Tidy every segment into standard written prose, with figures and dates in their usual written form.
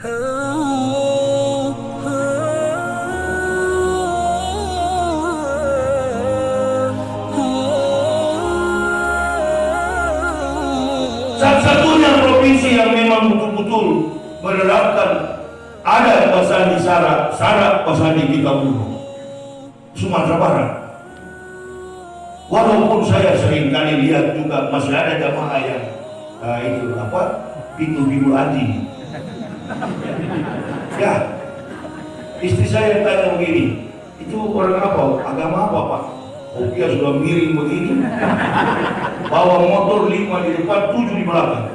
Satu-satunya provinsi yang memang betul-betul menerapkan ada pasal di syarat pasal di kita dulu, Sumatera Barat. Walaupun saya sering kali lihat juga masih ada jamaah yang itu apa, pintu anjing. Ya, istri saya tanya begini, itu orang apa, agama apa Pak? Oh, dia sudah miring begini, bawa motor 5 di depan, 7 di belakang,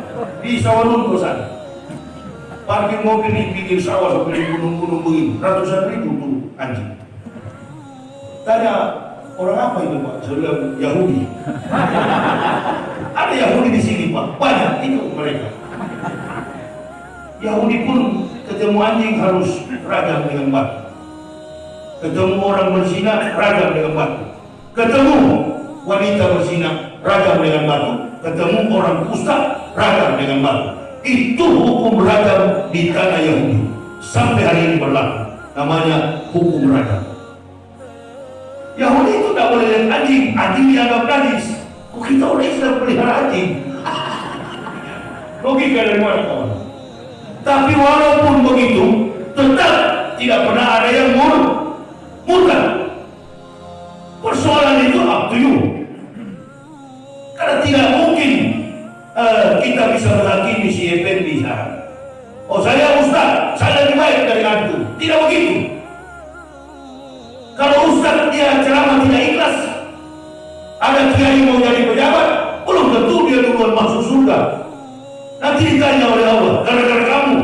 di sawah lunto sana. Parkir mobil di pinggir sawah sampai di gunung-gunung begini, ratusan ribu tuh anjing. Tanya, orang apa itu Pak? Saya bilang Yahudi. Ada Yahudi di sini Pak, banyak itu mereka. Yahudi pun ketemu anjing harus ragam dengan batu. Ketemu orang berzina ragam dengan batu. Ketemu wanita berzina ragam dengan batu. Ketemu orang kusta ragam dengan batu. Itu hukum ragam di tanah Yahudi sampai hari ini berlaku. Namanya hukum ragam. Yahudi itu tidak boleh lihat anjing, anjing dianggap najis. Kok kita orang Islam pelihara anjing? Logika dari mana kawan? Tapi walaupun begitu, tetap tidak pernah ada yang murtad. Persoalan itu up to you. Karena tidak mungkin kita bisa menghakimi si Effendi sekarang. Oh saya Ustaz, saya lebih baik dari antum. Tidak begitu. Kalau Ustaz dia ceramah tidak ikhlas, ada kiai mau jadi pejabat, belum tentu dia duluan masuk surga. Nanti ditanya oleh Allah, gara-gara kamu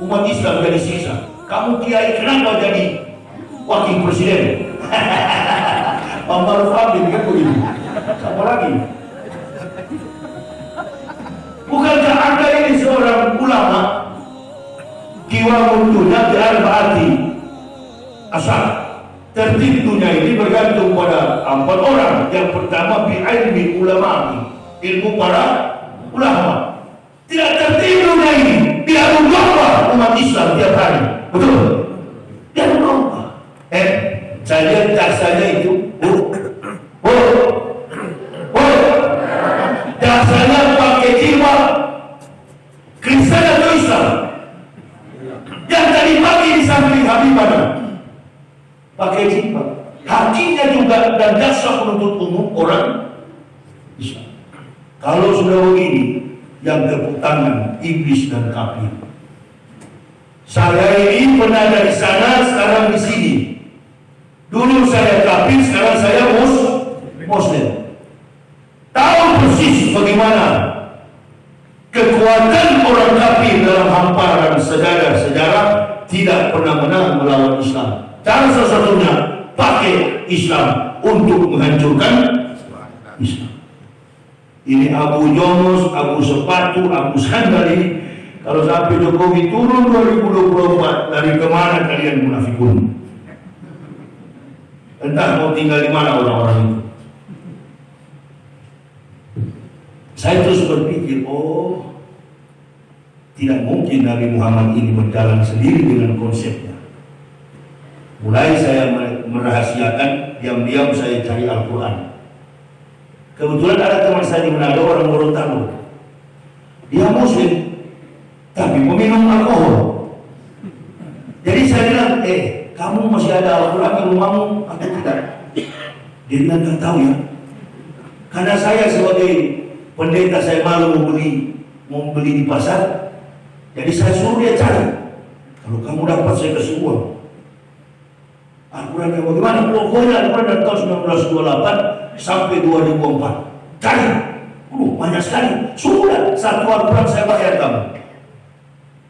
umat Islam jadi siksa. Kamu kiai kenapa jadi wakil presiden? Pak Maruf Amin kan begitu. Siapa lagi? Bukankah Anda ini seorang ulama? Kiwamun dunya bi'arba'ati asal. Tertib dunia ini bergantung pada 4 orang. Yang pertama bi'ilmi ulama, ilmu para ulama. Tidak tertib dunia ini, dia domba umat Islam tiap hari. Betul? Dia domba. Saya lihat jasanya itu, jasanya pakai jiwa Kristen atau Islam. Yang tadi pagi di samping Habibana pakai jiwa, hakimnya juga dan jaksa penuntut umum orang Islam. Kalau sudah begini, yang tepuk tangan iblis dan kafir. Saya ini pernah dari sana, sekarang di sini. Dulu saya kafir, sekarang saya Muslim. Tahu persis bagaimana kekuatan orang kafir dalam hamparan sejarah tidak pernah menang melawan Islam. Cara salah satunya pakai Islam untuk menghancurkan Islam. Ini Abu Yunus, Abu Sepatu, Abu Sandal ini. Kalau sampai Jokowi turun 2024, dari kemana kalian munafikun? Entah mau tinggal di mana orang-orang itu. Saya terus berpikir, oh, tidak mungkin Nabi Muhammad ini berjalan sendiri dengan konsepnya. Mulai saya merahasiakan, diam-diam saya cari Al-Quran. Kebetulan ada teman saya di Manado, orang Gorontalo. Dia Muslim, tapi meminum alkohol. Jadi saya bilang, kamu masih ada Al-Quran di rumahmu atau tidak? Dia bilang, nggak tahu ya. Karena saya sebagai pendeta, saya malu mau beli di pasar. Jadi saya suruh dia cari. Kalau kamu dapat, saya kasih uang. Al-Quran yang bagaimana? Pokoknya Al-Quran dari tahun 1928 sampai 2004. Cari. Banyak sekali. Sudah, satu Al-Quran saya bayar kamu.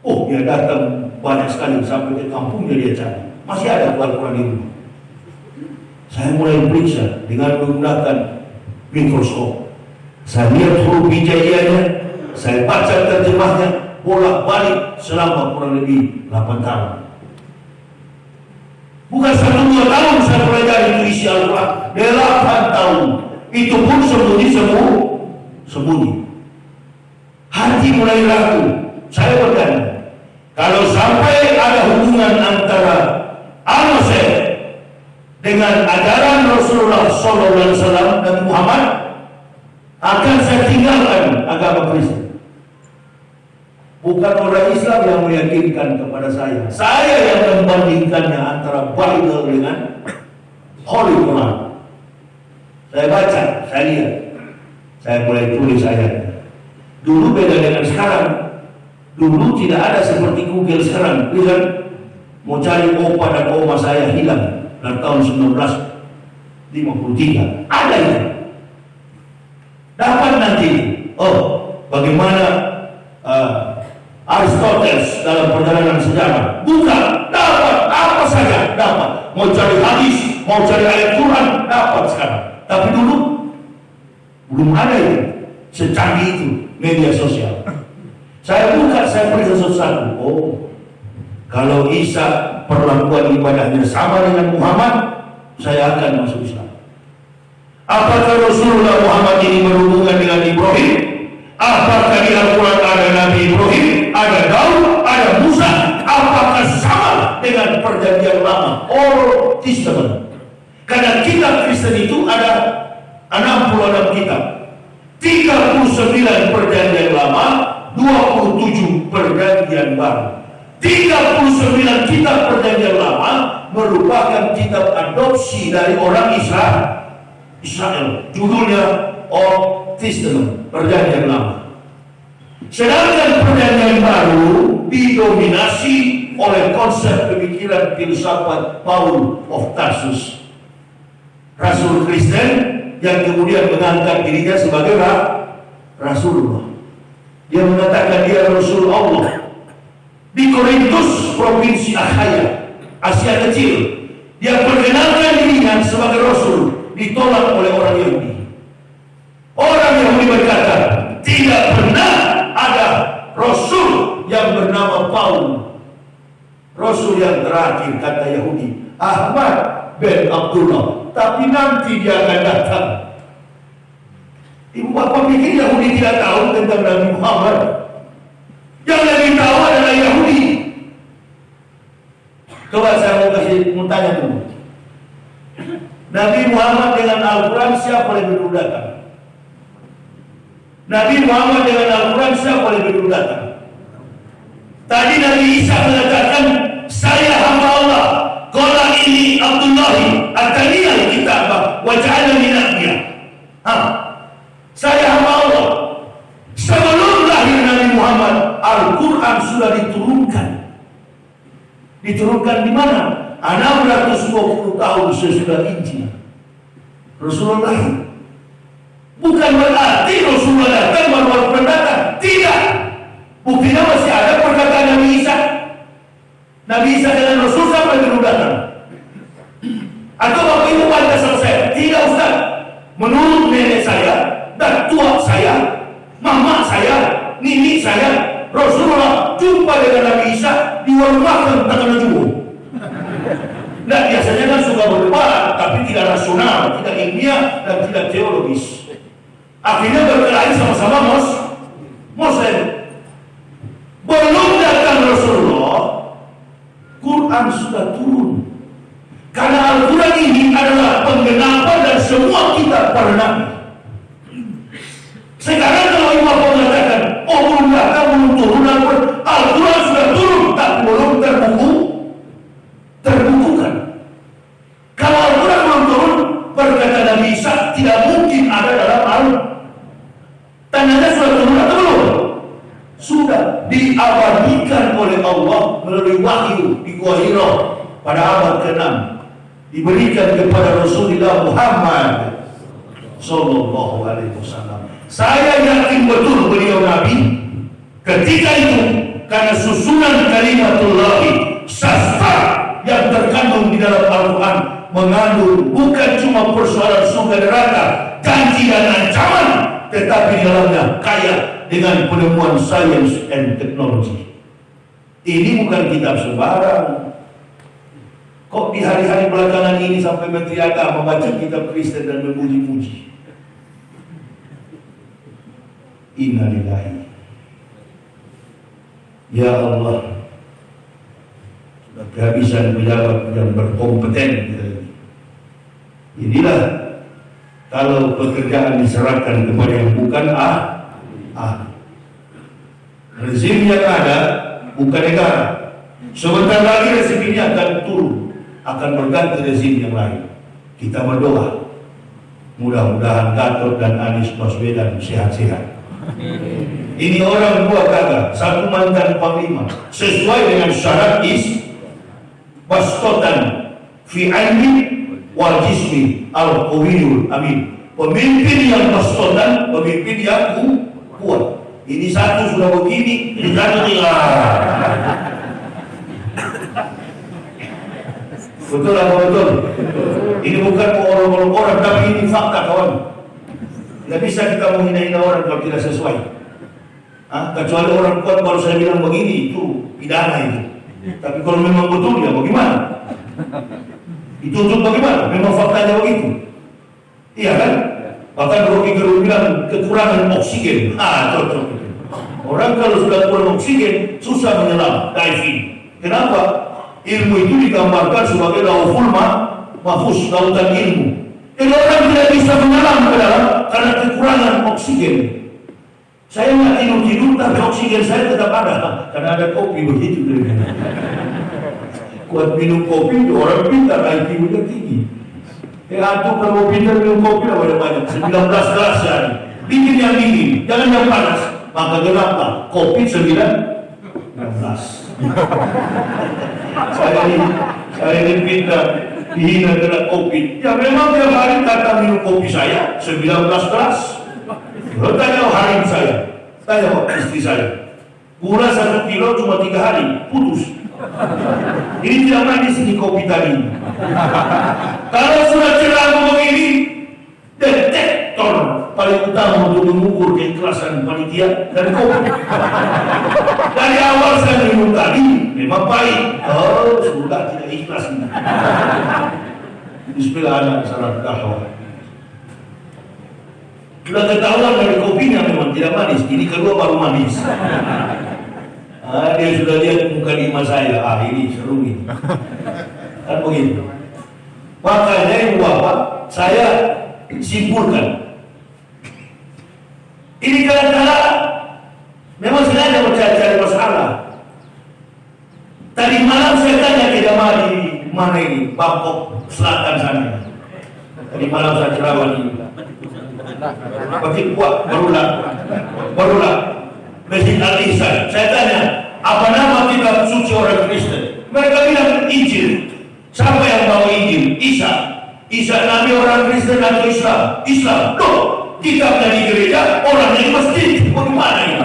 Oh, dia datang banyak sekali sampai ke kampungnya dia cari. Masih ada Al-Quran itu. Saya mulai periksa dengan menggunakan mikroskop. Saya lihat huruf hijaiyahnya, saya baca terjemahnya, bolak-balik selama kurang lebih 8 tahun. Bukan 1-2 tahun saya pelajari itu isi Al-Quran, 8 tahun. Itu pun sembunyi. Hati mulai ragu. Saya bertanya, Kalau sampai ada hubungan antara Al-Masih dengan ajaran Rasulullah SAW dan Muhammad, akan saya tinggalkan agama Kristen. Bukan orang Islam yang meyakinkan kepada saya. Saya yang membandingkannya antara Bible dengan Holy Quran. Saya baca, saya lihat, saya mulai tulis ayatnya. Dulu beda dengan sekarang. Dulu tidak ada seperti Google sekarang. Lihat, mau cari opa dan oma saya hilang dari tahun 1953. Ada itu. Dapat nanti. Oh, bagaimana Aristoteles dalam perjalanan sejarah. Buka, dapat apa saja, dapat. Mau cari hadis, mau cari ayat Quran, dapat sekarang. Tapi dulu belum ada itu, secanggih itu media sosial. Saya buka, saya periksa satu-satu. Oh, kalau Isa perlakuan ibadahnya sama dengan Muhammad, saya akan masuk Islam. Apakah Rasulullah Muhammad ini berhubungan dengan Ibrahim? Apakah di Al-Quran ada Nabi Ibrahim, ada Daud, ada Musa? Apakah sama dengan perjanjian lama, Old Testament? Karena kitab Kristen itu ada 66 kitab, 39 perjanjian lama, 27 perjanjian baru. 39 kitab perjanjian lama merupakan kitab adopsi dari orang Israel. Judulnya Old Testament, perjanjian lama. Sedangkan perjanjian baru didominasi oleh konsep pemikiran filsafat Paul of Tarsus, Rasul Kristen yang kemudian mengangkat dirinya sebagai Rasulullah. Dia mengatakan dia Rasul Allah. Di Korintus, provinsi Akhaya, Asia Kecil, dia perkenalkan dirinya sebagai Rasul, ditolak oleh orang Yahudi. Orang Yahudi berkata, tidak pernah ada Rasul yang bernama Paul. Rasul yang terakhir, kata Yahudi, Ahmad bin Abdullah. Tapi nanti dia akan datang. Ibu bapak pikir Yahudi tidak tahu tentang Nabi Muhammad? Yang lebih tahu adalah Yahudi. Coba saya mau tanya dulu. Nabi Muhammad dengan Al-Quran siapa yang dulu datang? Nabi Muhammad dengan Al-Quran siapa yang dulu datang? Tadi Nabi Isa mengatakan, saya hamba Allah. Qala ini Abdullahi ataniyal kitab wa ja'alani nabiyya. Saya hamba Allah. Sebelum lahir Nabi Muhammad, Al-Quran sudah diturunkan. Diturunkan di mana? 620 tahun sesudah Injil. Rasulullah lahir. Bukan berarti Rasulullah datang baru Al-Quran datang. Tidak. Buktinya masih ada perkataan Nabi Isa. Nabi Isa dengan Rasul sampai dulu datang. Atau Bapak Ibu bantah sama saya? Tidak, Ustaz. Menurut nenek saya dan tua saya, mama saya, nini saya, Rasulullah jumpa dengan Nabi Isa di warung makan tangan jumbo. Nah, biasanya kan suka berdebat, tapi tidak rasional, tidak ilmiah, dan tidak teologis. Akhirnya berkelahi sama-sama Muslim. Belum datang Rasulullah, Quran sudah turun. Karena Al-Quran ini adalah penggenapan dan semua kitab para nabi. Sekarang kalau Ibu Bapak mengatakan, oh belum datang, belum turun Al-Quran sudah turun, tapi belum terbukukan. Kalau Al-Quran belum turun, berkata Nabi Isa, tidak mungkin ada dalam Al-Quran. Tandanya sudah turun atau belum? Sudah diabadikan oleh Allah melalui wahyu di Gua Hira pada abad ke-6, diberikan kepada Rasulullah Muhammad Sallallahu Alaihi Wasallam. Saya yakin betul beliau Nabi ketika itu, karena susunan kalimatullahi, sastra yang terkandung di dalam Al-Quran mengandung bukan cuma persoalan surga neraka, janji dan ancaman, tetapi di dalamnya kaya dengan penemuan sains dan teknologi. Ini bukan kitab sembarang. Kok di hari-hari belakangan ini sampai Menteri Agama membaca kitab Kristen dan memuji-muji? Innalillahi. Ya Allah, kehabisan pejabat yang berkompeten kita ini. Inilah kalau pekerjaan diserahkan kepada yang bukan rezim yang ada bukan negara. Sebentar lagi rezim ini akan turun, akan berganti rezim yang lain. Kita berdoa, mudah-mudahan Gatot dan Anies Baswedan sehat-sehat. Ini orang dua kagak, satu mantan panglima, sesuai dengan syarat bastotan fi ilmi wal jismi al qawiyul amin. Pemimpin yang bastotan, pemimpin yang kuat. Ini satu sudah begini, ini satu tinggal. Betul apa betul? Ini bukan orang-orang orang, tapi ini fakta kawan. Tidak bisa kita menghina-hina orang kalau tidak sesuai. Kecuali orang kuat baru saya bilang begini, itu pidana itu. Tapi kalau memang betul ya bagaimana? Itu untuk bagaimana? Memang faktanya begitu. Iya kan? Bahkan Rocky Gerung bilang kekurangan oksigen. Cocok. Orang kalau sudah kurang oksigen susah menyelam, diving. Kenapa? Ilmu itu digambarkan sebagai lauful mahfuz, lautan ilmu. Jadi orang tidak bisa menyelam ke dalam karena kekurangan oksigen. Saya nggak tidur tapi oksigen saya tetap ada karena ada kopi begitu. Kuat minum kopi itu orang pintar, IQ-nya tinggi. Antum kalau pintar minum kopi lah banyak 19 gelas sehari. Bikin yang dingin, jangan yang panas. Maka kenapa? Kopi 19. Saya ini pintar dihina dengan kopi. Ya memang tiap hari datang minum kopi saya 19 gelas. Tanya hari saya, tanya istri saya. Gula 1 kilo cuma 3 hari, putus. Ini tidak manis ini kopi tadi. Kalau sudah cerah begini, detektor paling utama untuk mengukur keikhlasan panitia dan kopi. Dari awal saya minum tadi memang baik. Sudah tidak ikhlas ini. Bismillah, anak salah kahwa. Sudah ketahuan dari kopinya memang tidak manis. Ini kedua baru manis. Dia sudah lihat muka lima saya. Ini seru ini. Kan begitu. Makanya ibu bapak, saya simpulkan. Ini kadang-kadang memang sengaja mencari masalah. Tadi malam saya tanya ke jamaah di mana ini, Bangkok Selatan sana. Tadi malam saya ceramah di Bukit Kuat, barulah Masjid Al-Ihsan. Saya tanya, apa nama kitab suci orang Kristen? Mereka bilang Injil. Siapa yang bawa Injil? Isa Nabi orang Kristen atau Islam. Loh, kitabnya di gereja, orangnya di masjid. Bagaimana ini?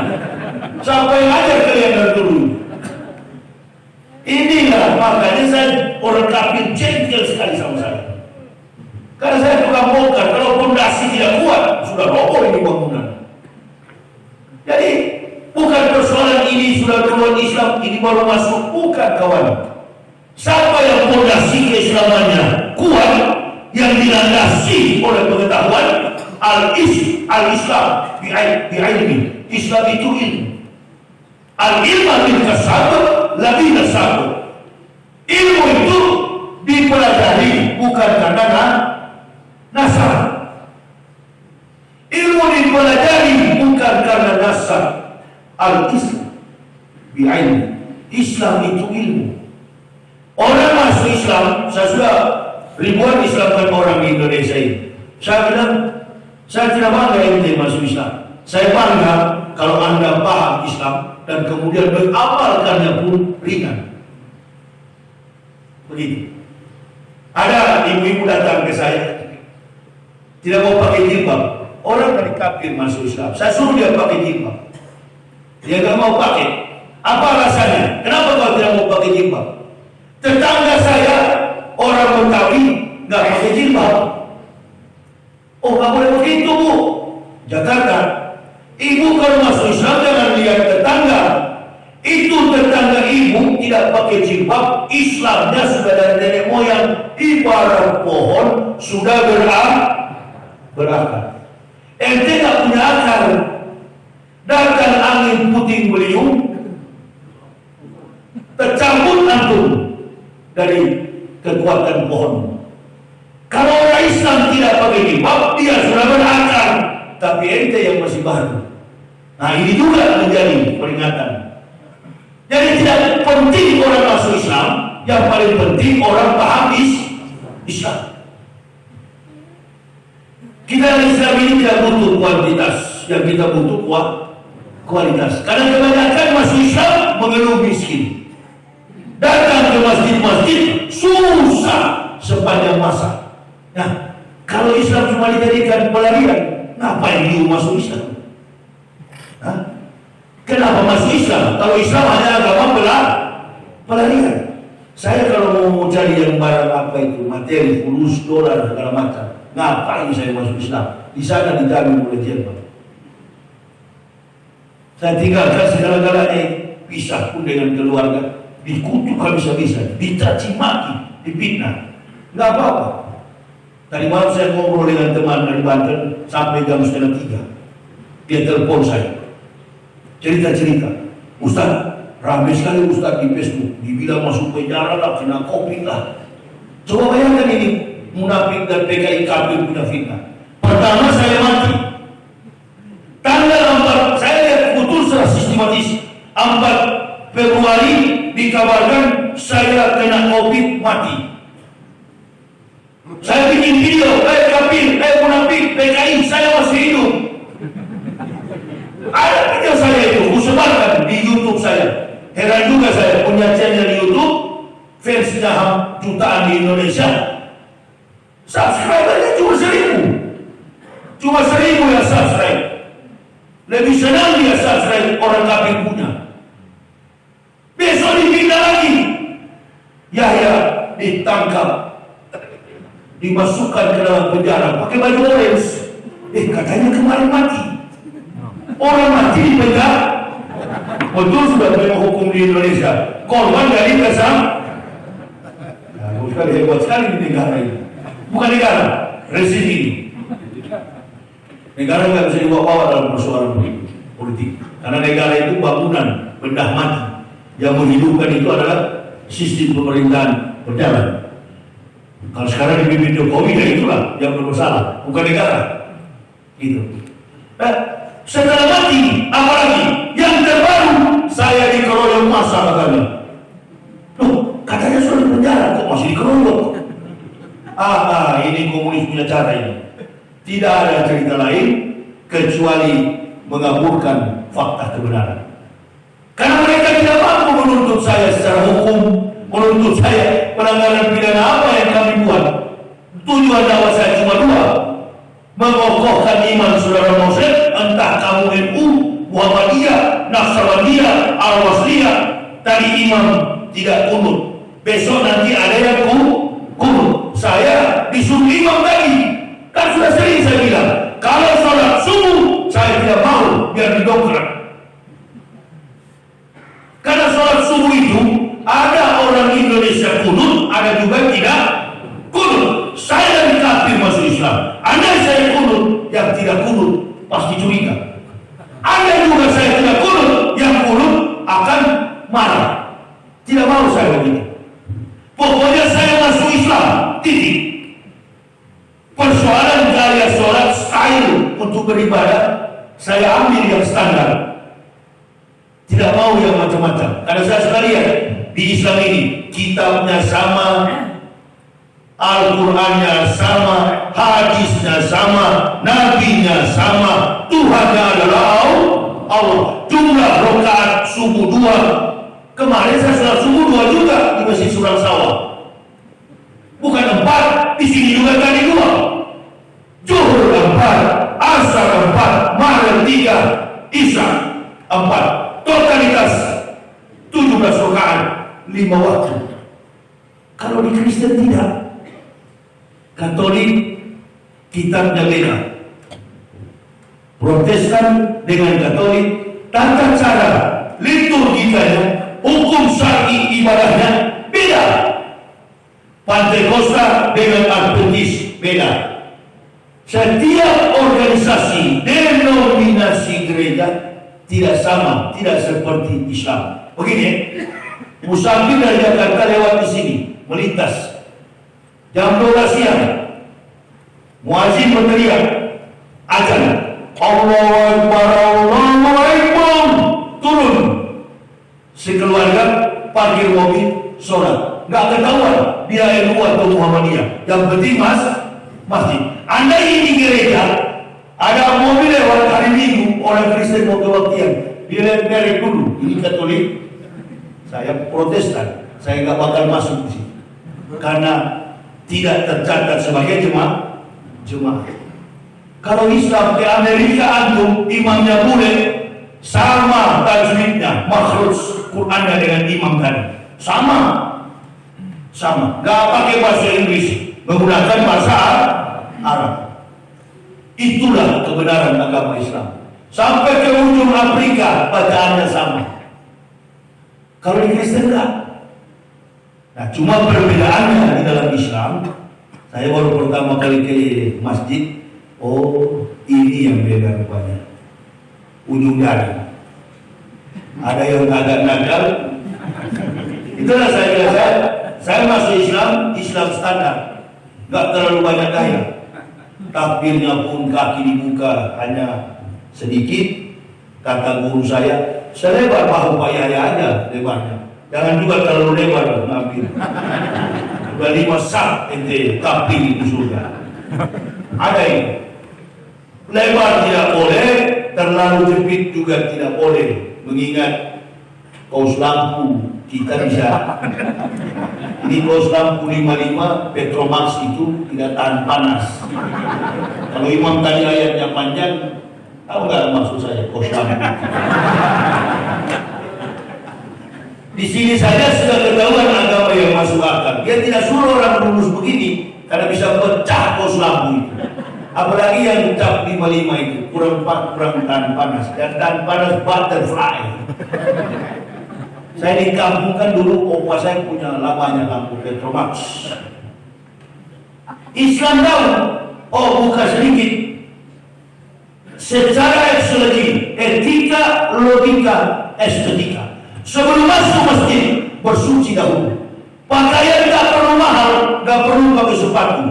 Siapa yang ajar kalian dari dulu? Inilah makanya saya orang kafir jengkel sekali sama saya. Karena saya tukang bongkar, kalau fondasi tidak kuat, sudah roboh ini bangunan. Jadi bukan persoalan ini sudah duluan Islam, ini baru masuk, bukan kawan. Siapa yang fondasi keislamannya kuat, yang dilandasi oleh pengetahuan al-Islam bi'ilmi. Islam itu ilmu. Al-ilmu bil-kasab, labina sabuk. Ilmu itu dipelajari bukan karena nasab. Ilmu dipelajari bukan karena nasab. Al-Islam bi'ilmi. Islam itu ilmu. Orang masuk Islam, saya sudah ribuan Islamkan orang di Indonesia ini. Saya bilang, saya tidak bangga ente masuk Islam. Saya bangga kalau Anda paham Islam dan kemudian mengamalkannya pun ringan. Begitu. Ada ibu-ibu datang ke saya, tidak mau pakai jilbab. Orang dari kafir masuk Islam, saya suruh dia pakai jilbab. Dia nggak mau pakai. Apa alasannya? Kenapa kau tidak mau pakai jilbab? Tetangga saya orang Betawi nggak pakai jilbab. Oh, nggak boleh begitu, Bu. Jakarta. Ibu kalau masuk Islam jangan lihat tetangga. Itu tetangga ibu tidak pakai jilbab, Islamnya sudah dari nenek moyang, ibarat pohon sudah berakar. Ente nggak punya akar. Datang angin puting beliung, tercabut antum. dari kekuatan pohon. Kalau orang Islam tidak begini, dia sudah berakar, tapi ente yang masih baru. Nah, ini juga menjadi peringatan. Jadi tidak penting orang masuk Islam, yang paling penting orang paham Islam. Kita Islam ini tidak butuh kuantitas, yang kita butuh kualitas. Karena kebanyakan masuk Islam mengeluh miskin. Datang ke masjid-masjid susah sepanjang masa. Nah, kalau Islam cuma dijadikan pelarian, ngapain dia masuk Islam? Hah? Kenapa masuk Islam? Kalau Islam hanya agama pelarian. Saya kalau mau cari yang barang apa itu, materi, fulus, dolar, segala macam, ngapain saya masuk Islam? Di sana dijamin oleh Jerman. Saya tinggalkan segala-galanya, pisah pun dengan keluarga, dikutuk habis-habisan, dicaci maki, dipitnah. Nggak apa-apa. Tadi malam saya ngobrol dengan teman dari Banten sampai jam 2:30. Dia telepon saya, cerita-cerita. Ustaz, ramai sekali Ustaz di Facebook, dibilang masuk penjara lah, kena COVID lah. Coba bayangkan ini, munafik dan PKI kafir punya fitnah. Pertama saya mati. Tanggal 4, saya lihat betul secara sistematis. 4 Februari dikabarkan saya kena COVID mati. Saya bikin video, kafir, munafik, PKI, saya masih hidup. Ada video saya itu, kusebarkan di YouTube saya. Heran juga saya punya channel YouTube, fansnya jutaan di Indonesia. Subscribernya cuma 1.000. Cuma 1.000 yang subscribe. Lebih senang dia subscribe orang kafir punya. Besok dipindah lagi. Yahya ditangkap, dimasukkan ke dalam penjara pakai baju orange. Katanya kemarin mati. Orang mati di penjara. Betul sudah memang hukum di Indonesia. Korban dari kesam. Bukan hebat sekali di negara ini. Bukan negara, rezim ini. Negara nggak bisa dibawa-bawa dalam persoalan politik. Karena negara itu bangunan, benda mati. Yang menghidupkan itu adalah sistem pemerintahan berjalan. Kalau sekarang dipimpin Jokowi, ya itulah yang bermasalah, bukan negara. Gitu. Setelah mati, apalagi yang terbaru, saya dikeroyok massa katanya. Loh, katanya sudah di penjara, kok masih dikeroyok? Ini komunis punya cara ini. Tidak ada cerita lain kecuali mengaburkan fakta kebenaran. Karena mereka tidak mampu menuntut saya secara hukum, menuntut saya pelanggaran pidana apa yang kami buat. Tujuan dakwah saya cuma 2, mengokohkan iman saudara muslim, entah kamu NU, Muhammadiyah, Naksabandiyah, Al-Wasliyah. Tadi imam tidak kunut, besok nanti ada yang kunut. Saya disuruh imam tadi, kan sudah sering saya bilang, kalau sholat subuh saya tidak mau biar didongkrak. Karena sholat subuh itu ada orang Indonesia kunut, ada juga tidak kunut. Saya dari kafir masuk Islam. Andai saya kunut, yang tidak kunut pasti curiga. Andai juga saya tidak kunut, yang kunut akan marah. Tidak mau saya begitu. Pokoknya saya masuk Islam, titik. Persoalan gaya sholat, style untuk beribadah, saya ambil yang standar. Tidak mau yang macam-macam. Karena saya sudah lihat di Islam ini, kitabnya sama, Al-Qurannya sama, hadisnya sama, nabinya sama, Tuhannya adalah Allah. Jumlah rakaat subuh 2. Kemarin saya sholat subuh 2 juga di Masjid Surang Sawah. Bukan 4, di sini juga tadi 2. Zuhur 4, Asar 4, Maghrib 3, Isya 4. Totalitas 17 rakaat 5 waktu. Kalau di Kristen tidak. Katolik kitabnya beda. Protestan dengan Katolik tata cara liturgikanya, hukum syar'i ibadahnya beda. Pantekosta dengan Adventis beda. Setiap organisasi denominasi gereja tidak sama, tidak seperti Islam. Begini, musafir dari Jakarta lewat di sini, melintas. Jam 12 siang, muazin berteriak, azan, Allahu Akbar, Allahu Akbar, turun. Sekeluarga parkir mobil, sholat. Nggak ketahuan dia NU atau Muhammadiyah. Yang penting masjid. Anda ini gereja, ada mobil lewat hari Minggu, orang Kristen mau kebaktian, dia lihat dulu, ini Katolik, saya Protestan, saya nggak bakal masuk di sini, karena tidak tercatat sebagai jemaah. Kalau Islam di Amerika antum imamnya boleh sama tajwidnya, makhraj Qurannya dengan imam tadi, sama, nggak pakai bahasa Inggris, menggunakan bahasa Arab. Itulah kebenaran agama Islam. Sampai ke ujung Afrika bacaannya sama. Kalau di Kristen enggak. Nah, cuma perbedaannya di dalam Islam, saya baru pertama kali ke masjid, oh ini yang beda rupanya. Ujung jari. Ada yang agak nakal. Itulah saya bilang, saya masuk Islam standar. Enggak terlalu banyak gaya. Takbirnya pun kaki dibuka hanya sedikit. Kata guru saya, selebar bahu Pak Yahya aja lebarnya. Jangan juga terlalu lebar ngambil. Udah 5 sak ente takbir di surga. Ada ini. Lebar tidak boleh, terlalu jepit juga tidak boleh. Mengingat kaos lampu kita bisa. Ini kaos lampu 55 Petromax itu tidak tahan panas. Kalau imam tadi ayatnya panjang, tahu nggak maksud saya kaos lampu? Di sini saja sudah ketahuan agama yang masuk akal. Dia tidak suruh orang lurus begini karena bisa pecah kaos lampu itu. Apalagi yang cap 55 itu kurang tahan panas, dan tahan panas butterfly. Saya di kampung kan dulu opa saya punya lamanya lampu Petromax. Islam tahu, oh buka sedikit. Secara eksologi, etika, logika, estetika. Sebelum masuk masjid, bersuci dahulu. Pakaian tak perlu mahal, tak perlu pakai sepatu.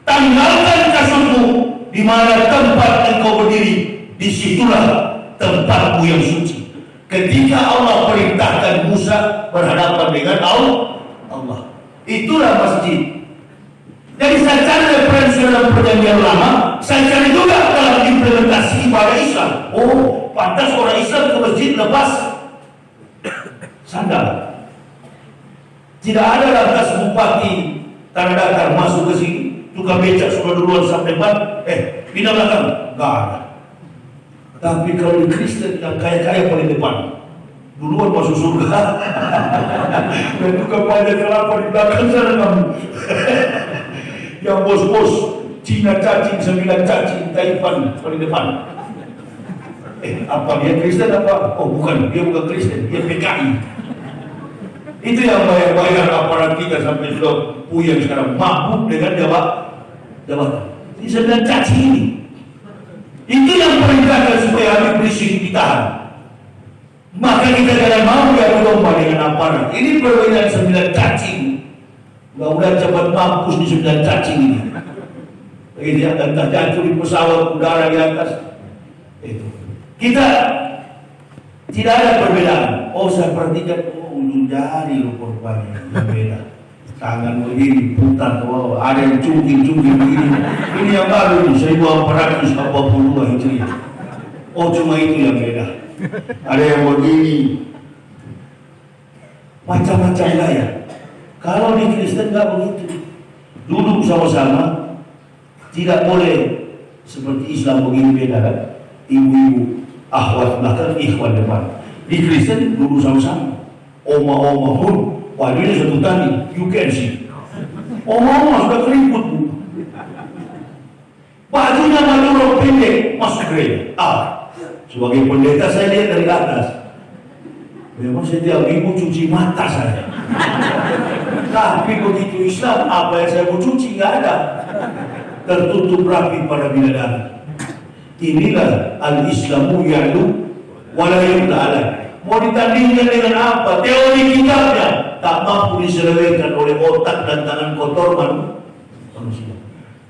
Tanggalkan kasurmu di mana tempat engkau berdiri, disitulah tempatmu yang suci. Ketika Allah perintahkan Musa berhadapan dengan Allah, itulah masjid. Jadi saya cari referensi dalam perjanjian lama, saya cari juga dalam implementasi ibadah Islam. Oh, pantas orang Islam ke masjid lepas sandal. Tidak ada lantas bupati tanah datar masuk ke sini, tukang becak sudah duluan sampai depan, pindah belakang, nggak ada. Tapi kalau di Kristen yang kaya-kaya paling depan, duluan masuk surga. Dan tukang pajak kelapa di belakang sana kamu. Yang bos-bos Cina cacing, 9 cacing, Taiwan paling depan. Apa dia Kristen apa? Oh bukan, dia bukan Kristen, dia PKI. Itu yang bayar aparat kita sampai sudah puyeng sekarang, mabuk dengan jabatan. Ini 9 cacing ini. Itu yang perintahkan supaya Habib Rizik ditahan. Maka kita jangan mau ya berlomba dengan aparat. Ini perbedaan 9 cacing. Mudah-mudahan cepat mampus di 9 cacing ini. Ini akan terjatuh di pesawat udara di atas. Itu. Kita tidak ada perbedaan. Oh saya perhatikan, ujung jari rupanya yang beda. Tangan begini, putar ke bawah, ada yang cungkil-cungkil begini. Ini yang baru ini, 1442 Hijriah. Oh cuma itu yang beda. Ada yang begini, macam-macam gaya. Kalau di Kristen nggak begitu. Duduk sama-sama, tidak boleh seperti Islam begini beda kan? Ibu-ibu, akhwat belakang, ikhwan depan. Di Kristen duduk sama-sama. Oma-oma pun, wah ini satu tadi, you can see. Oma-oma sudah keriput bu. Bajunya baju rok pendek, masuk gereja. Sebagai pendeta saya lihat dari atas. Memang setiap minggu cuci mata saya. Tapi begitu Islam, apa yang saya mau cuci nggak ada. Tertutup rapi pada bidadari. Inilah al-Islamu ya'lu wa la yu'la. Mau ditandingkan dengan apa? Teori kitabnya tak mampu diselewengkan oleh otak dan tangan kotor manusia.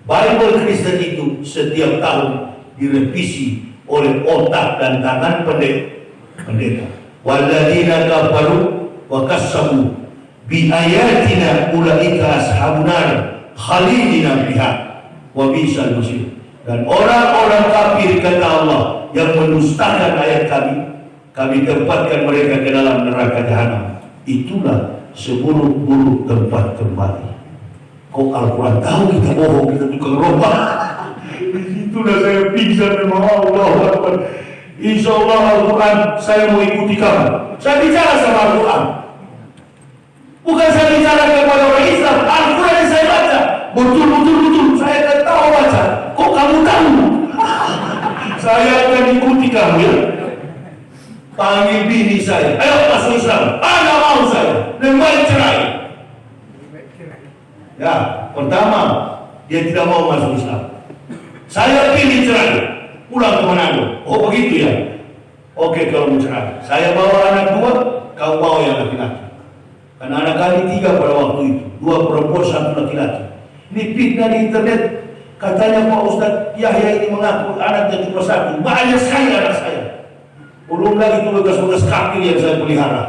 Bible Kristen itu setiap tahun direvisi oleh otak dan tangan pendeta. Walladzina kafaru wa kassabu bi ayatina ulaika ashabun nar khalidina biha wa bisal masir. Dan orang-orang kafir, kata Allah, yang mendustakan ayat kami tempatkan mereka ke dalam neraka jahanam. Itulah seburuk-buruk tempat kembali. Kok Al-Quran tahu kita bohong, kita tukang rombak. Itulah saya pingsan memang. Allah Akbar. Insya Allah Al-Quran saya mau ikuti kamu. Saya bicara sama Al-Quran, bukan saya bicara kepada orang Islam. Al-Quran yang saya baca betul. Saya tak tahu baca. Kok kamu tahu? Saya akan ikuti kamu, ya. Panggil bini saya, ayo masuk Islam. Nggak mau saya, lebih baik cerai. Ya, pertama dia tidak mau masuk Islam. Saya pilih cerai, pulang ke Manado. Oh begitu ya? Oke, kalau mau cerai, saya bawa anak dua, kau bawa yang laki-laki. Karena anak kami 3 pada waktu itu, 2 perempuan 1 laki-laki. Ini fitnah di internet. Katanya Pak Ustadz Yahya ini mengaku anaknya cuma 1. Banyak sekali anak saya. Belum lagi itu bekas-bekas kaki yang saya pelihara.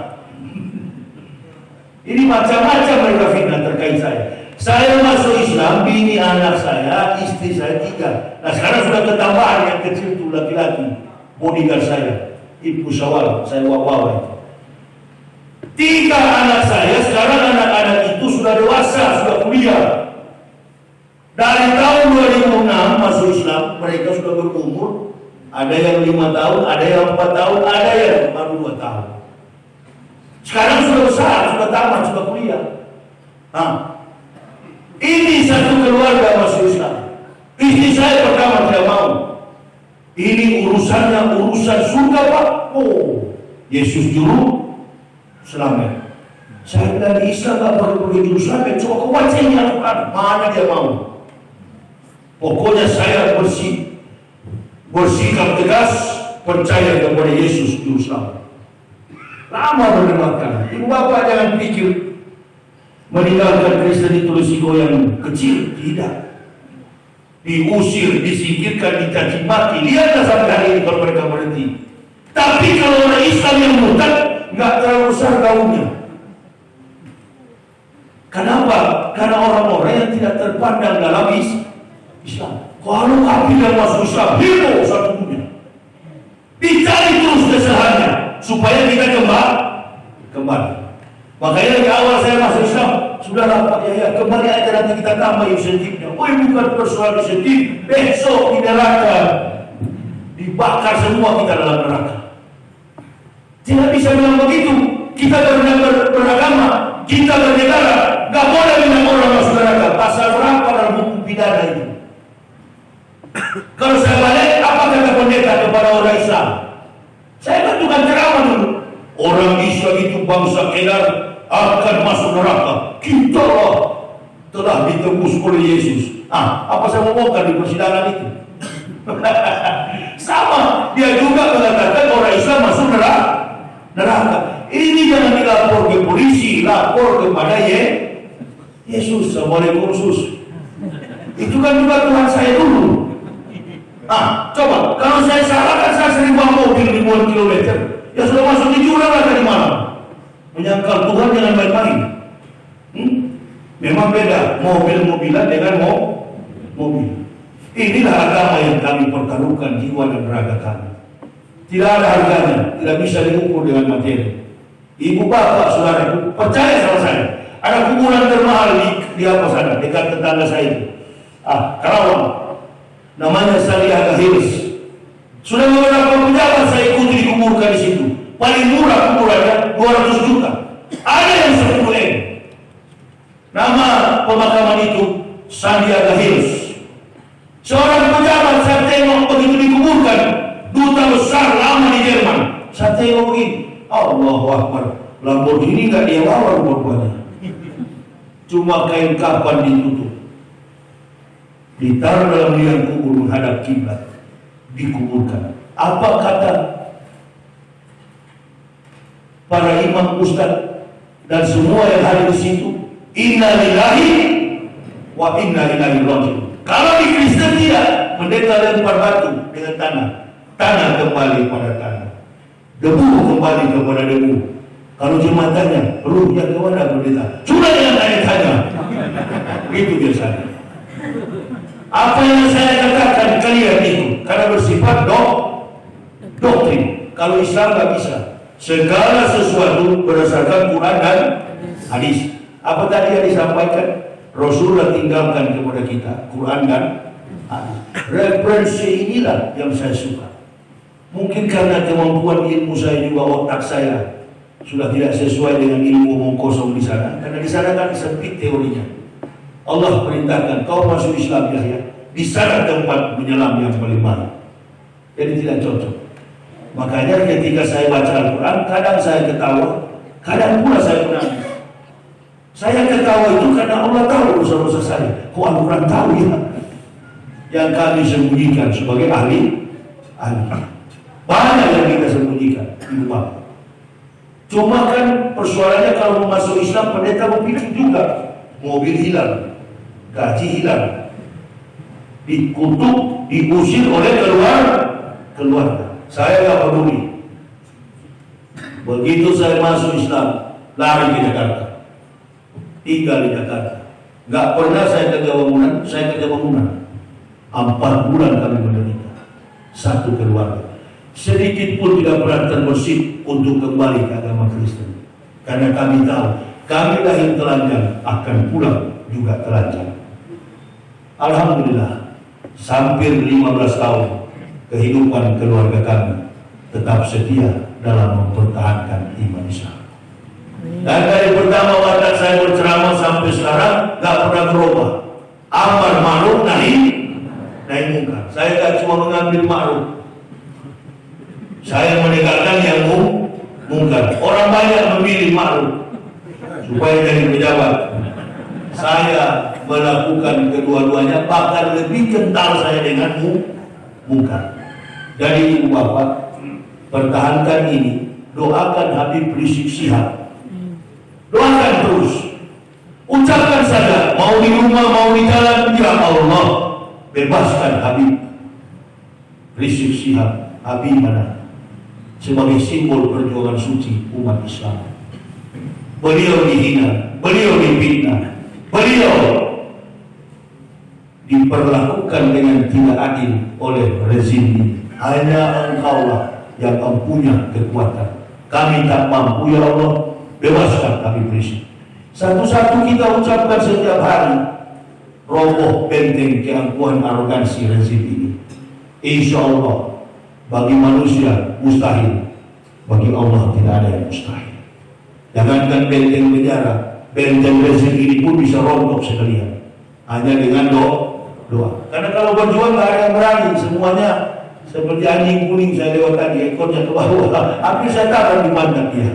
Ini macam-macam mereka fitnah terkait saya. Saya masuk Islam, bini anak saya, istri saya 3. Nah sekarang sudah ketambahan yang kecil itu laki-laki, bodyguard saya, Ibu Syawal, saya wawa. 3 anak saya, sekarang anak-anak itu sudah dewasa, sudah kuliah. Dari tahun 2006 masuk Islam, mereka sudah berumur. Ada yang 5 tahun, ada yang 4 tahun, ada yang baru 2 tahun. Sekarang sudah besar, sudah tamat, sudah kuliah. Ini satu keluarga masuk Islam. Istri saya pertama tidak mau. Ini urusannya urusan surga, Pak. Oh, Yesus juru selamat. Saya bilang di Islam tak perlu pergi juru selamat. Coba kau baca ini Al-Quran. Mana dia mau? Pokoknya saya bersikap tegas, percaya kepada Yesus juru selamat. Lama mendengarkan. Ibu bapak jangan pikir meninggalkan Kristen itu risiko yang kecil. Tidak. Diusir, disingkirkan, dicaci maki. Lihatlah sampai hari ini kalau mereka berhenti. Tapi kalau orang Islam yang murtad, nggak terlalu besar gaungnya. Kenapa? Karena orang-orang yang tidak terpandang dalam Islam. Kalau kafir yang masuk Islam, heboh satu dunia. Dicari terus kesalahannya supaya kita kembali. Makanya di awal saya masuk Islam, sudahlah Pak Yahya, kembali aja nanti kita tambah insentifnya. Oh bukan persoalan insentif, besok di neraka dibakar semua kita dalam neraka. Tidak bisa bilang begitu. Kita beragama, kita bernegara, nggak boleh bilang orang masuk neraka. Pasal berapa dalam hukum pidana itu? Kalau saya balik, apa kata pendeta kepada orang Islam? Saya kan tukang ceramah dulu. Orang Islam itu bangsa kedar akan masuk neraka. Kita telah ditebus oleh Yesus. Apa saya mau ngomongkan di persidangan itu? Sama, dia juga mengatakan orang Islam masuk neraka. Ini jangan dilapor ke polisi, lapor kepada Yesus. Assalamualaikum Yesus. Itu kan juga Tuhan saya dulu. Coba, kalau saya salah kan saya sering bawa mobil ribuan kilometer. Ya sudah masuk di jurang lah tadi malam. Menyangkal Tuhan jangan main-main. Memang beda mobil-mobilan dengan mobil. Inilah agama yang kami pertaruhkan jiwa dan raga kami. Tidak ada harganya, tidak bisa diukur dengan materi. Ibu bapak, saudara, percaya sama saya. Ada kuburan termahal di apa sana, dekat tetangga saya itu. Karawang. Namanya Saliaga Hills. Sudah beberapa pejabat saya ikuti dikuburkan di situ. Paling murah kuburannya 200 juta. Ada yang 10 M. Nama pemakaman itu Saliaga Hills. Seorang pejabat saya tengok begitu dikuburkan, duta besar lama di Jerman. Saya tengok begini, Allahu Akbar. Lamborghini nggak dia bawa rupanya. Cuma kain kapan ditutup. Ditaruh dalam liang kubur menghadap kiblat, dikuburkan. Apa kata para imam ustaz dan semua yang ada di situ, inna lillahi wa inna ilaihi raji'un. Kalau di Kristen tidak, pendeta lempar batu dengan tanah, tanah kembali pada tanah, debu kembali kepada debu. Kalau jemaat tanya, ruhnya kemana pendeta? Sudah yang saya tanya. Itu biasanya. Apa yang saya katakan kalian itu karena bersifat doktrin. Kalau Islam nggak bisa. Segala sesuatu berdasarkan Quran dan hadis. Apa tadi yang disampaikan? Rasulullah tinggalkan kepada kita Quran dan hadis. Referensi inilah yang saya suka. Mungkin karena kemampuan ilmu saya juga, otak saya sudah tidak sesuai dengan ilmu omong kosong di sana. Karena di sana kan sempit teorinya. Allah perintahkan kau masuk Islam Yahya, di sana tempat menyelam yang paling baik. Jadi tidak cocok. Makanya ketika saya baca Al-Quran, kadang saya ketawa, kadang pula saya menangis. Saya ketawa itu karena Allah tahu dosa-dosa saya. Kok Al-Quran tahu ya? Yang kami sembunyikan sebagai ahli. Banyak yang kita sembunyikan di rumah. Cuma kan persoalannya kalau mau masuk Islam, pendeta berpikir juga. Mobil hilang, gaji hilang, dikutuk, diusir oleh keluarga. Saya nggak peduli. Begitu saya masuk Islam, lari ke Jakarta, tinggal di Jakarta. Nggak pernah saya kerja bangunan. 4 bulan kami menderita, satu keluarga. Sedikit pun tidak pernah terbersih untuk kembali ke agama Kristen. Karena kami tahu, kami lahir telanjang, akan pulang juga telanjang. Alhamdulillah, hampir 15 tahun kehidupan keluarga kami tetap setia dalam mempertahankan iman Islam. Dan dari pertama waktu saya berceramah sampai sekarang gak pernah berubah. Amar ma'ruf nahi munkar. Saya gak cuma mengambil ma'ruf, saya menegakkan yang munkar. Orang banyak memilih ma'ruf supaya jadi pejabat. Saya melakukan kedua-duanya, bahkan lebih kental saya dengan munkar. Jadi ibu bapak, pertahankan ini. Doakan Habib Rizik Syihab. Doakan terus. Ucapkan saja, mau di rumah, mau di jalan, ya Allah, bebaskan Habib Rizik Syihab, Habibana, sebagai simbol perjuangan suci umat Islam. Beliau dihina, beliau difitnah, beliau diperlakukan dengan tidak adil oleh rezim ini. Hanya Engkaulah yang punya kekuatan. Kami tak mampu, ya Allah, bebaskan kami Rizik. Satu-satu kita ucapkan setiap hari, roboh benteng keangkuhan arogansi rezim ini. Insya Allah, bagi manusia mustahil, bagi Allah tidak ada yang mustahil. Jangankan benteng penjara, benteng rezim ini pun bisa rontok sekalian. Hanya dengan doa. Karena kalau berjuang nggak ada yang berani, semuanya seperti anjing kuning saya lewat tadi, ekornya ke bawah, hampir saya tabrak di pantat dia.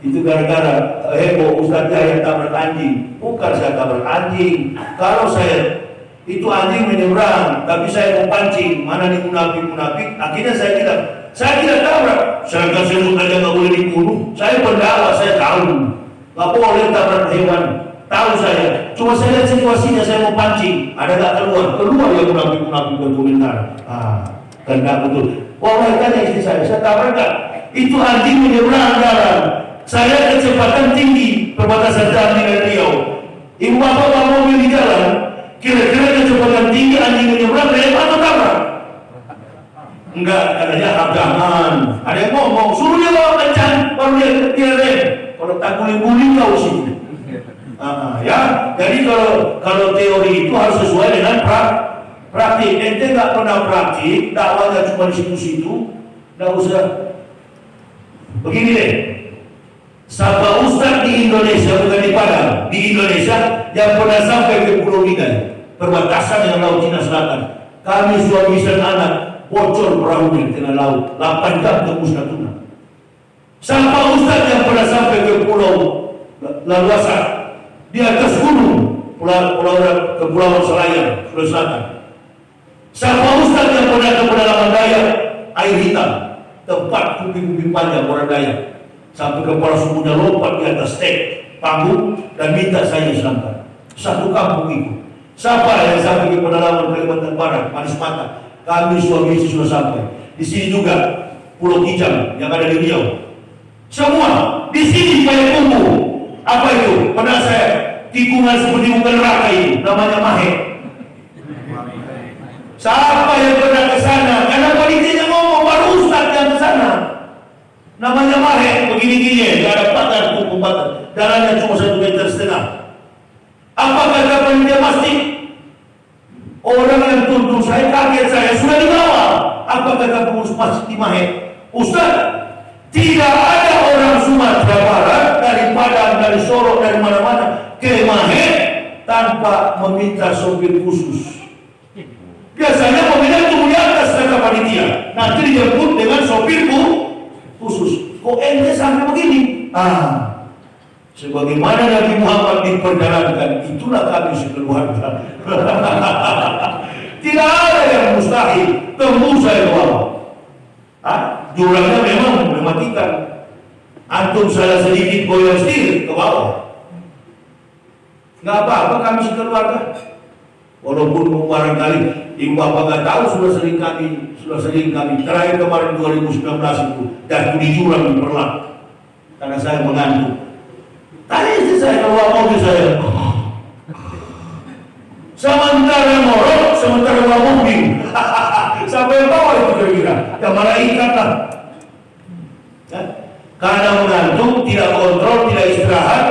Itu gara-gara heboh Ustaz Yahya tabrak anjing. Bukan saya tabrak anjing. Kalau saya itu anjing menyeberang, tapi saya mau pancing, mana nih munafik. Akhirnya saya tidak tabrak. Saya kasih sebut aja nggak boleh dibunuh. Saya pendakwah, saya tahu nggak boleh tabrak hewan. Tahu saya, cuma saya lihat situasinya, saya mau pancing, ada nggak keluar ya munafik berkomentar. Kena betul. Wah, tanya istri saya tabrak nggak? Itu anjing menyeberang jalan. Saya kecepatan tinggi, perbatasan Jambi dan Riau. Ibu bapak mobil di jalan, kira-kira kecepatan tinggi anjing menyeberang, rem atau tabrak? Enggak, katanya jangan. Ada yang ngomong, suruh dia bawa kencang, baru dia rem. Kalau tak guling-guling kau sih. Ya, jadi kalau teori itu harus sesuai dengan praktik. Ente nggak pernah praktik, dakwahnya cuma di situ-situ, nggak usah. Begini deh, siapa ustaz di Indonesia, bukan di Padang, di Indonesia yang pernah sampai ke Pulau Nigai, perbatasan dengan Laut Cina Selatan. Kami suami dan anak bocor perahu di tengah laut, 8 jam tembus Natuna. Siapa ustaz yang pernah sampai ke Pulau Laluasa, di atas gunung Kepulauan Selayar, Sulawesi Selatan? Siapa ustaz yang pernah ke pedalaman Dayak, air hitam, tempat kuping-kuping panjang orang Dayak? Sampai kepala sukunya lompat di atas panggung dan minta saya selamatkan. Satu kampung itu. Siapa yang sampai ke pedalaman Kalimantan Barat, Manis Mata? Kami suami istri sudah sampai. Di sini juga Pulau Kijang yang ada di Riau. Semua di sini banyak kumpul. Apa itu? Pernah saya tikungan seperti bukan neraka itu, namanya Mahe. Siapa yang pernah ke sana? Karena politiknya ngomong baru Ustaz yang ke sana. Namanya Mahe, begini-gini, tidak ada pagar, hukum pagar. Jalannya cuma 1,5 meter. Apa kata panitia masjid? Orang yang tuntut saya, kaget saya, sudah dibawa. Apa kata pengurus masjid di Mahe? Ustaz, tidak ada orang Sumatera Barat, dari Padang, dari Solo, dari mana-mana ke Mahe tanpa meminta sopir khusus. Biasanya mobilnya tunggu di atas kata panitia, nanti dijemput dengan sopir khusus. Kok ente sampai begini? Sebagaimana Nabi Muhammad diperjalankan, itulah kami sekeluarga. Tidak ada yang mustahil. Tembus saya ke bawah. Jurangnya memang mematikan. Antum salah sedikit goyang setir ke bawah. Nggak apa-apa, kami sekeluarga. Walaupun barangkali ibu bapak nggak tahu, sudah sering kami. Terakhir kemarin 2019 itu jatuh di jurang di Perlak karena saya mengantuk. Tadi istri saya keluar mobil saya. Sementara ngorok, sementara bawa mobil. Sampai bawah itu kira-kira. Yang mana ikan lah. Karena mengantuk, tidak kontrol, tidak istirahat.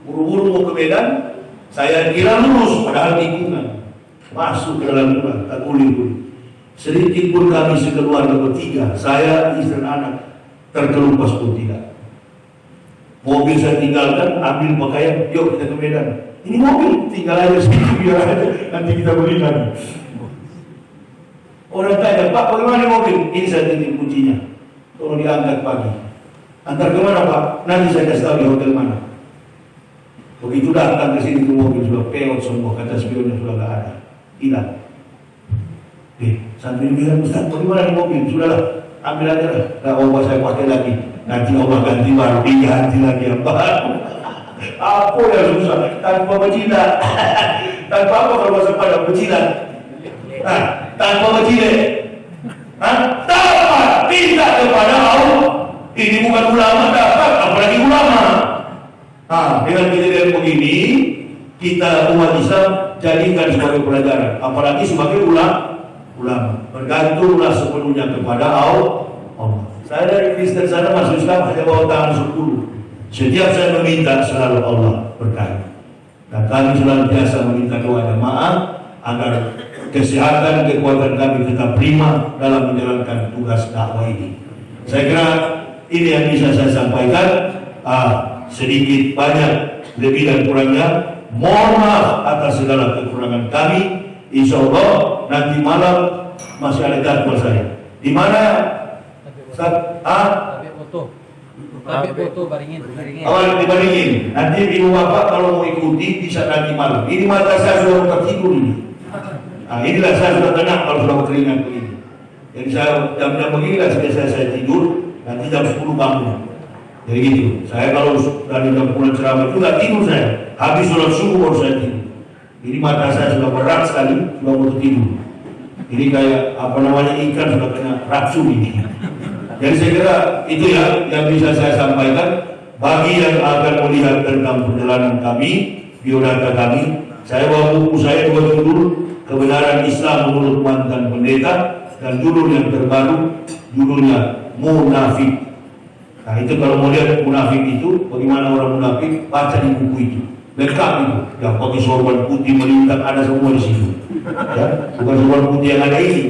Buru-buru mau ke Medan, saya kira lurus, padahal tikungan. Masuk ke dalam jurang, tak kuling-kuling. Sedikit pun kami sekeluarga bertiga, saya, istri dan anak, terkelupas pun tidak. Mobil saya tinggalkan, ambil pakaian, yuk kita ke Medan. Ini mobil, tinggal aja sedikit biar aja, nanti kita beli lagi. Orang tanya, Pak bagaimana mobil? Ini saya titip kuncinya, tolong diangkat pagi. Antar kemana Pak? Nanti saya kasih tahu di hotel mana. Begitu datang ke sini ke mobil, sudah peot semua, kata spionnya sudah gak ada, hilang. Sambil bilang, Ustaz bagaimana di mobil? Sudahlah, ambil aja lah, gak mau saya pakai lagi. Nanti Allah ganti baru, diganti lagi yang baru. Apa yang susah? Tanpa berjilat. Tanpa apa kalau bahasa Padang? Berjilat. Tanpa berjilat. Dapat, minta kepada Allah. Ini bukan ulama dapat, apalagi ulama. Dengan kejadian begini, kita umat Islam jadikan sebagai pelajaran, apalagi sebagai ulama. Bergantunglah sepenuhnya kepada Allah. Saya dari Kristen sana masuk Islam hanya bawa tangan 10. Setiap saya meminta selalu Allah berkati. Dan kami selalu biasa meminta doa jemaah agar kesehatan, kekuatan kami tetap prima dalam menjalankan tugas dakwah ini. Saya kira ini yang bisa saya sampaikan. Sedikit banyak lebih dan kurangnya, mohon maaf atas segala kekurangan kami. Insya Allah nanti malam masih ada jadwal saya. Di mana? Tapi foto baringin. Awal dibaringin. Nanti ibu bapak kalau mau ikuti bisa nanti malam. Ini mata saya sudah buka tidur ini. Inilah saya sudah tenang kalau sudah keringat begini. Jadi saya jam-jam begini lah biasa saya tidur. Nanti jam 10 bangun. Jadi gitu. Saya kalau dari jam pulang ceramah itu nggak tidur saya. Habis sholat subuh baru saya tidur. Ini mata saya sudah berat sekali, sudah butuh tidur. Ini kayak apa namanya ikan sudah kena rapsu ini. Jadi saya kira itu ya yang bisa saya sampaikan. Bagi yang akan melihat tentang perjalanan kami, biodata kami, saya bawa buku saya 2 judul, Kebenaran Islam menurut mantan pendeta, dan judul yang terbaru, judulnya Munafik. Nah itu kalau mau lihat munafik itu, bagaimana orang munafik, baca di buku itu. Lengkap itu, yang pakai sorban putih melintang ada semua di situ. Ya, bukan sorban putih yang ada ini.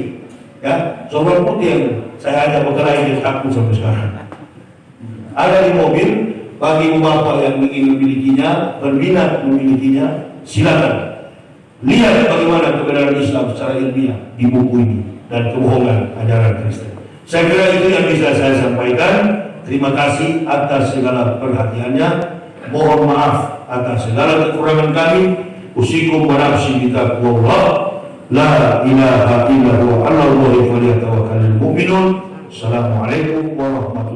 Ya, sorban putih yang saya hanya berkelahi dan takut sampai sekarang. Ada di mobil, bagi bapak yang ingin memilikinya, berminat memilikinya, silakan. Lihat bagaimana kebenaran Islam secara ilmiah di buku ini dan kebohongan ajaran Kristen. Saya kira itu yang bisa saya sampaikan. Terima kasih atas segala perhatiannya. Mohon maaf atas segala kekurangan kami. Usikum wa nafsi bitaqwallah. La ilaha illallah. Allahu akbar. Assalamualaikum warahmatullahi wabarakatuh.